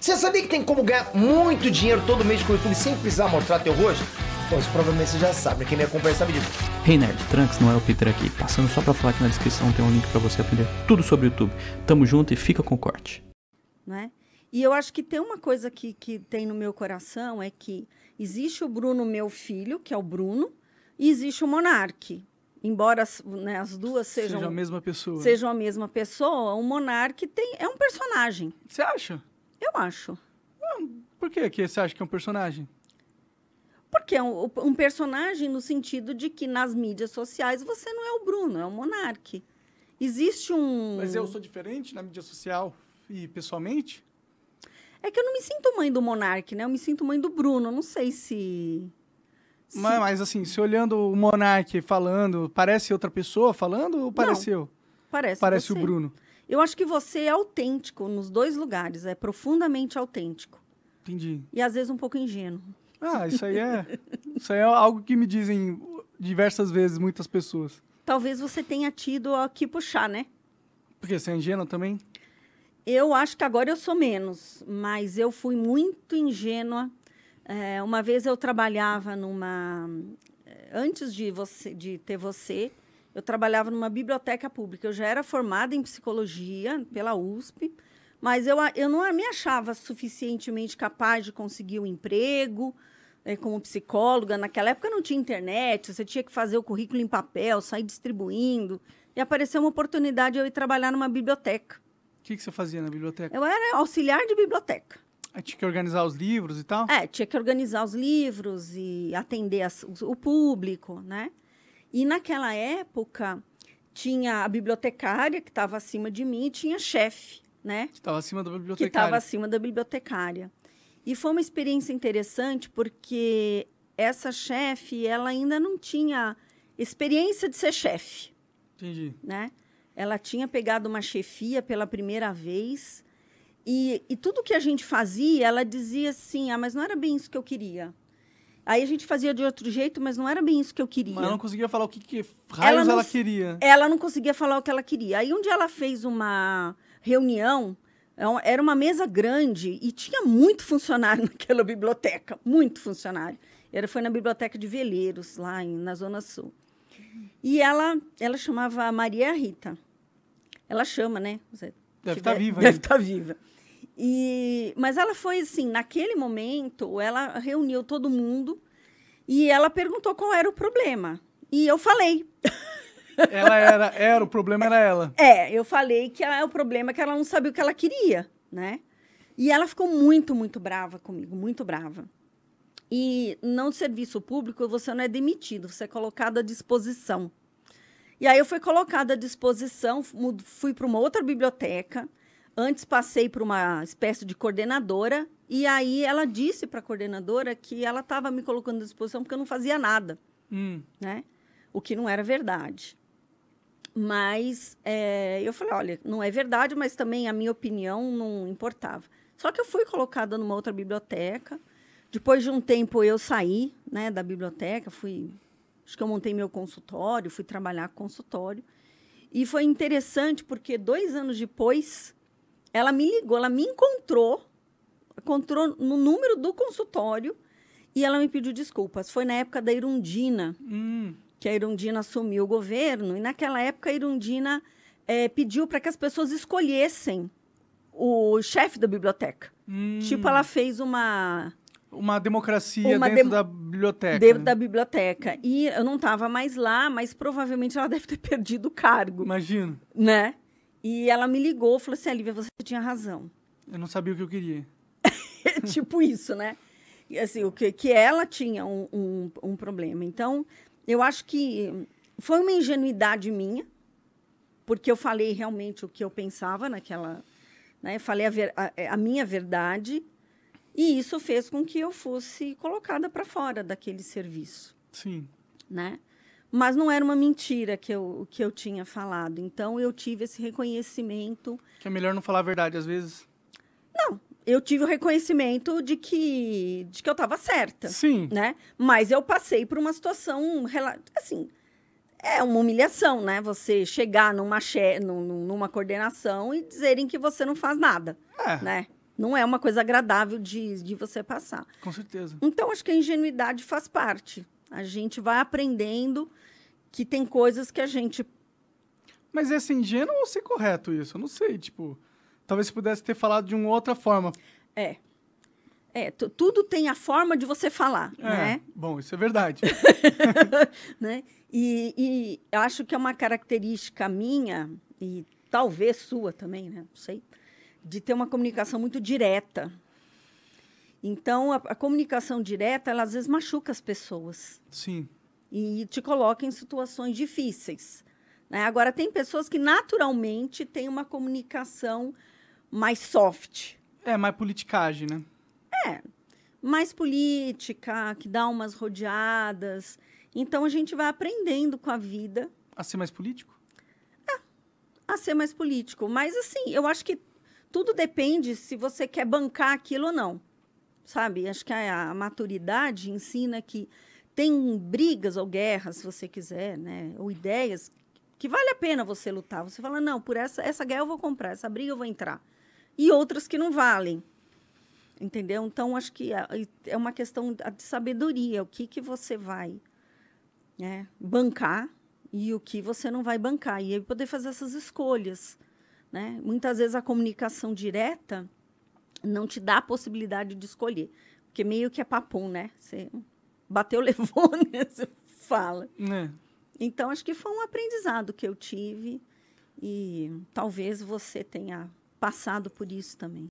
Você sabia que tem como ganhar muito dinheiro todo mês com o YouTube sem precisar mostrar teu rosto? Bom, isso provavelmente você já sabe, quem me acompanha sabe disso. Hey Nerd, Trunks, não é o Peter aqui. Passando só pra falar que na descrição tem um link pra você aprender tudo sobre o YouTube. Tamo junto e fica com o corte. Né? E eu acho que tem uma coisa que tem no meu coração, é que existe o Bruno, meu filho, que é o Bruno, e existe o Monark. Embora né, as duas sejam a mesma pessoa. Sejam a mesma pessoa, o Monark é um personagem. Você acha? Eu acho. Por que você acha que é um personagem? Porque é um personagem no sentido de que nas mídias sociais você não é o Bruno, é o Monark. Existe um... Mas eu sou diferente na mídia social e pessoalmente? É que eu não me sinto mãe do Monark, né? Eu me sinto mãe do Bruno. Não sei se... Mas assim, se olhando o Monark falando, parece outra pessoa falando ou parece eu? Parece o Bruno. Eu acho que você é autêntico nos dois lugares. É profundamente autêntico. Entendi. E às vezes um pouco ingênuo. Ah, isso aí é algo que me dizem diversas vezes muitas pessoas. Talvez você tenha tido a que puxar, né? Porque você é ingênuo também? Eu acho que agora eu sou menos, mas eu fui muito ingênua. Uma vez eu trabalhava antes de ter você, eu trabalhava numa biblioteca pública. Eu já era formada em psicologia pela USP, mas eu não me achava suficientemente capaz de conseguir um emprego como psicóloga. Naquela época não tinha internet, você tinha que fazer o currículo em papel, sair distribuindo. E apareceu uma oportunidade de eu ir trabalhar numa biblioteca. O que você fazia na biblioteca? Eu era auxiliar de biblioteca. Tinha que organizar os livros e tal? Tinha que organizar os livros e atender o público, né? E naquela época tinha a bibliotecária que estava acima de mim e tinha a chefe, né? Que estava acima da bibliotecária. Que estava acima da bibliotecária. E foi uma experiência interessante porque essa chefe, ela ainda não tinha experiência de ser chefe. Entendi. Né? Ela tinha pegado uma chefia pela primeira vez e tudo que a gente fazia, ela dizia assim, mas não era bem isso que eu queria. Aí a gente fazia de outro jeito, mas não era bem isso que eu queria. Mas ela não conseguia falar o que raios ela queria. Ela não conseguia falar o que ela queria. Aí um dia ela fez uma reunião, era uma mesa grande e tinha muito funcionário naquela biblioteca, muito funcionário. Foi na biblioteca de Veleiros, lá na Zona Sul. E ela chamava Maria Rita. Ela chama, né? Deve estar viva. Deve estar viva. Mas ela foi assim, naquele momento, ela reuniu todo mundo e ela perguntou qual era o problema. E eu falei. O problema era ela. Eu falei que o problema é que ela não sabia o que ela queria, né? E ela ficou muito, muito brava comigo, muito brava. E no serviço público, você não é demitido, você é colocado à disposição. E aí eu fui colocada à disposição, fui para uma outra biblioteca. Antes passei por uma espécie de coordenadora, e aí ela disse para a coordenadora que ela estava me colocando à disposição porque eu não fazia nada, né? O que não era verdade. Mas eu falei, olha, não é verdade, mas também a minha opinião não importava. Só que eu fui colocada numa outra biblioteca. Depois de um tempo eu saí, né, da biblioteca, acho que eu montei meu consultório, fui trabalhar com consultório. E foi interessante porque 2 anos depois... Ela me ligou, ela me encontrou no número do consultório e ela me pediu desculpas. Foi na época da Irundina, que a Irundina assumiu o governo. E naquela época a Irundina pediu para que as pessoas escolhessem o chefe da biblioteca. Tipo, ela fez uma democracia dentro da biblioteca. Dentro da biblioteca. E eu não estava mais lá, mas provavelmente ela deve ter perdido o cargo. Imagino. Né? E ela me ligou e falou assim, Lívia, você tinha razão. Eu não sabia o que eu queria. Tipo isso, né? E, assim, que ela tinha um problema. Então, eu acho que foi uma ingenuidade minha, porque eu falei realmente o que eu pensava naquela... Né? Eu falei a minha verdade, e isso fez com que eu fosse colocada para fora daquele serviço. Sim. Né? Mas não era uma mentira que eu tinha falado. Então, eu tive esse reconhecimento... Que é melhor não falar a verdade, às vezes? Não. Eu tive o reconhecimento de que eu estava certa. Sim. Né? Mas eu passei por uma situação... Assim, é uma humilhação, né? Você chegar numa coordenação e dizerem que você não faz nada. Né? Não é uma coisa agradável de você passar. Com certeza. Então, acho que a ingenuidade faz parte. A gente vai aprendendo que tem coisas que a gente... Mas é ser ingênuo ou ser correto isso? Eu não sei, tipo... Talvez você pudesse ter falado de uma outra forma. Tudo tem a forma de você falar, né? Bom, isso é verdade. Né? E acho que é uma característica minha, e talvez sua também, né? Não sei, de ter uma comunicação muito direta. Então, a comunicação direta, ela às vezes machuca as pessoas. Sim. E te coloca em situações difíceis. Né? Agora, tem pessoas que naturalmente têm uma comunicação mais soft. Mais politicagem, né? Mais política, que dá umas rodeadas. Então, a gente vai aprendendo com a vida. A ser mais político? A ser mais político. Mas, assim, eu acho que tudo depende se você quer bancar aquilo ou não. Sabe? Acho que a maturidade ensina que tem brigas ou guerras, se você quiser, né? Ou ideias que vale a pena você lutar. Você fala, não, por essa guerra eu vou comprar, essa briga eu vou entrar. E outras que não valem. Entendeu? Então, acho que é uma questão de sabedoria. O que você vai bancar e o que você não vai bancar. E aí poder fazer essas escolhas. Né? Muitas vezes a comunicação direta não te dá a possibilidade de escolher. Porque meio que é papum, né? Você bateu, levou, né? Você fala. Então, acho que foi um aprendizado que eu tive. E talvez você tenha passado por isso também.